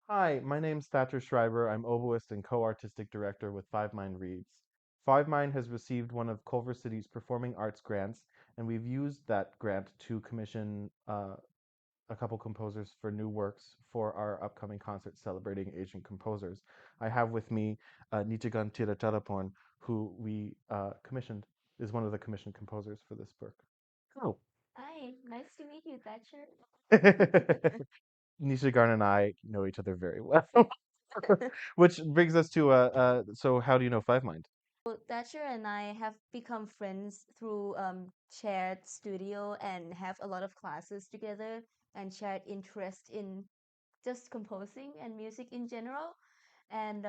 Hi, my name's Thacher Schreiber. I'm Oboist and co-artistic director with Fivemind Reeds. Fivemind has received one of Culver City's performing arts grants, and we've used that grant to commission a couple composers for new works for our upcoming concert celebrating Asian composers. I have with me Nichagarn Chiracharasporn, who we commissioned, is one of the commissioned composers for this work. Oh. Hi, nice to meet you, Thatcher. Nishigarn and I know each other very well. Which brings us to so how do you know Five Mind? Well, Thatcher and I have become friends through shared studio and have a lot of classes together and shared interest in just composing and music in general. And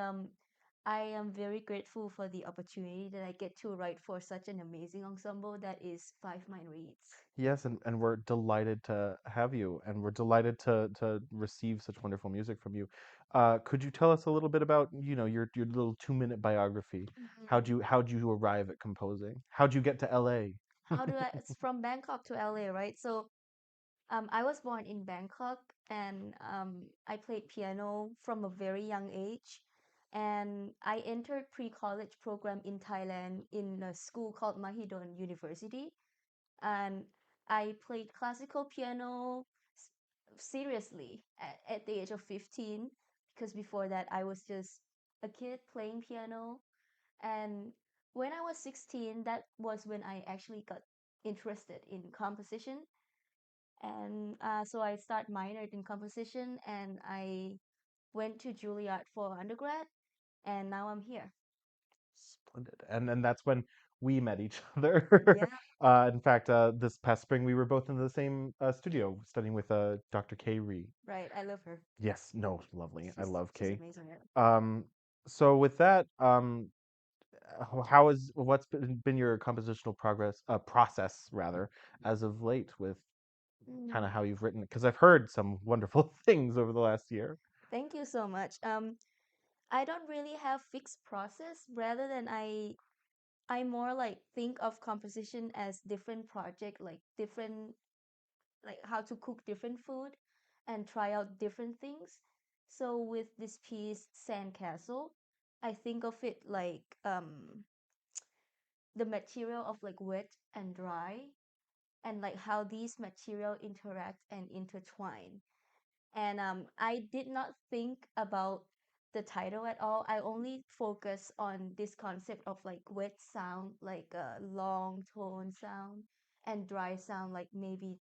I am very grateful for the opportunity that I get to write for such an amazing ensemble that is Five Mind Reeds. Yes, and we're delighted to have you, and we're delighted to receive such wonderful music from you. Could you tell us a little bit about, your little 2-minute biography? Mhm. How'd you arrive at composing? How'd you get to LA? How do I? It's from Bangkok to LA, right? So I was born in Bangkok and I played piano from a very young age. And I entered pre-college program in Thailand in a school called Mahidol University. And I played classical piano s- seriously at the age of 15 because before that I was just a kid playing piano. And when I was 16, that was when I actually got interested in composition and so I start minored in composition and I went to Juilliard for undergrad and now I'm here. Splendid. And that's when we met each other. Yeah, In fact, this past spring we were both in the same studio studying with Dr. Kay Ree. right. I love her. Yes, no, lovely. I She's love she's Kay. amazing. Yeah. Um, so with that, how is what's been your compositional progress process rather as of late with kind of Mm, how you've written? Because I've heard some wonderful things over the last year. thank you so much. I don't really have fixed process rather than I more like think of composition as different project like different like how to cook different food and try out different things. So with this piece, Sandcastle, I think of it like the material of like wet and dry and like how these material interact and intertwine. And I did not think about the title at all. I only focus on this concept of like wet sound, like a long tone sound, and dry sound, like maybe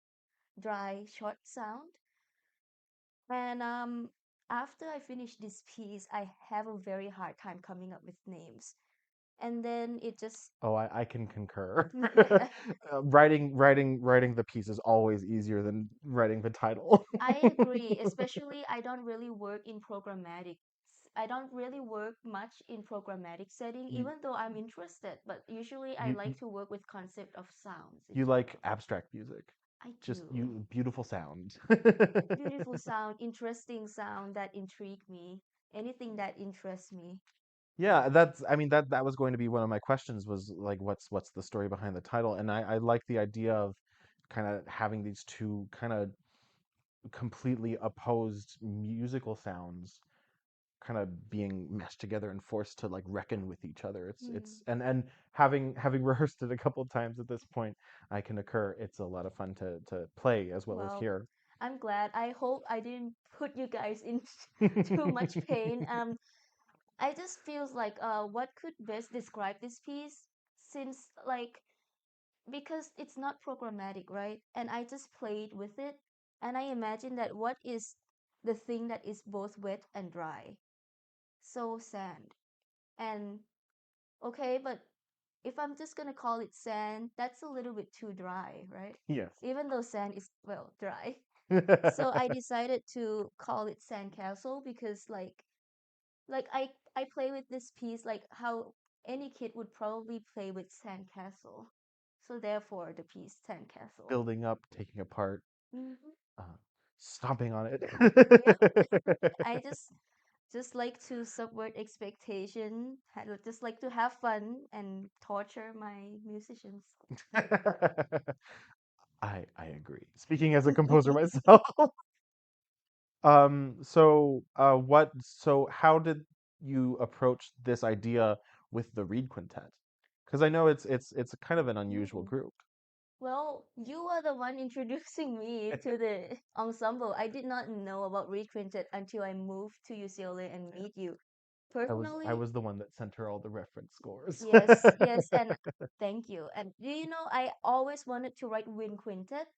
dry short sound. And after I finish this piece, I have a very hard time coming up with names. And then it just Oh, I can concur. yeah, Writing the piece is always easier than writing the title. I agree. Especially I don't really work in programmatic. I don't really work much in programmatic setting, you, even though I'm interested. But usually I you like to work with concept of sounds in you like general. abstract music, I just do. you beautiful sound. Beautiful sound, interesting sound that intrigue me. Anything that interests me. Yeah, that's I mean that was going to be one of my questions was like what's the story behind the title? And I like the idea of kind of having these two kind of completely opposed musical sounds kind of being meshed together and forced to like reckon with each other. It's Hmm. and having rehearsed it a couple of times at this point, I can occur. It's a lot of fun to play as well as Well, hear. I'm glad. I hope I didn't put you guys in too much pain. I just feels like what could best describe this piece since like because it's not programmatic, right? And I just played with it and I imagine that what is the thing that is both wet and dry? So sand. And okay, but if I'm just gonna call it sand, that's a little bit too dry, right? Yes. Even though sand is well dry. So I decided to call it Sandcastle because like I play with this piece like how any kid would probably play with Sandcastle. So therefore the piece Sandcastle. Building up, taking apart, Hmm. uh, stomping on it. Yeah, I just like to subvert expectation, just like to have fun and torture my musicians. I agree. Speaking as a composer myself. So how did you approach this idea with the reed quintet? Because I know it's kind of an unusual Mm. group. Well, you are the one introducing me to the ensemble. I did not know about Reed Quintet until I moved to UCLA and meet you. I Personally, was the one that sent her all the reference scores. yes, yes, and thank you. And do you know, I always wanted to write wind quintet,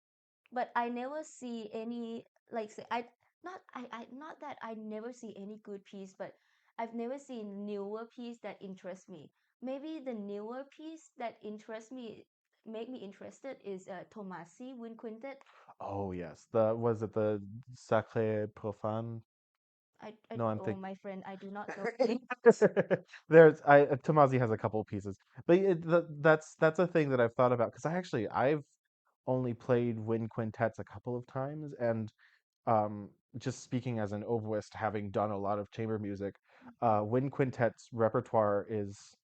but I never see any like say I not that I never see any good piece, but I've never seen newer piece that interest me. Maybe the newer piece that interests me make me interested is Tomasi wind quintet. Oh yes, the was it the Sacré Profane? No, I'm Oh thinking. my friend, I do not know names. There's I Tamazi has a couple pieces, but that's a thing that I've thought about because I've only played wind quintets a couple of times, and just speaking as an oboist, having done a lot of chamber music, wind quintet's repertoire is,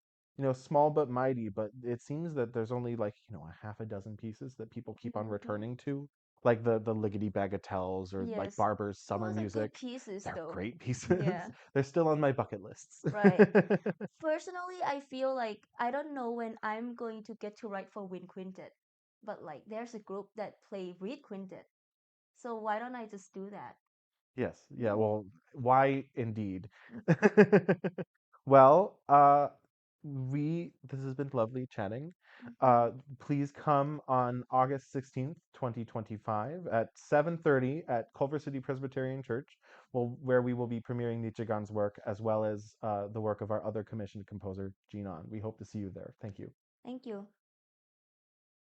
small but mighty, but it seems that there's only like, a half a dozen pieces that people keep on Hmm. returning to, like the Liggity Bagatelles or like Yes, Barber's Summer those are good Music. pieces They're though. great pieces. Yeah, They're still on my bucket lists. right. Personally, I feel like I don't know when I'm going to get to write for Wind Quintet, but like there's a group that play Reed Quintet, so why don't I just do that? Yes, yeah, Yeah. well, why indeed? Well, this has been lovely chatting. Hmm. Uh, please come on August 16th, 2025 at 7:30 at Culver City Presbyterian Church, where we will be premiering Nichagarn's work as well as the work of our other commissioned composer, Jinan. We hope to see you there. Thank you. Thank you.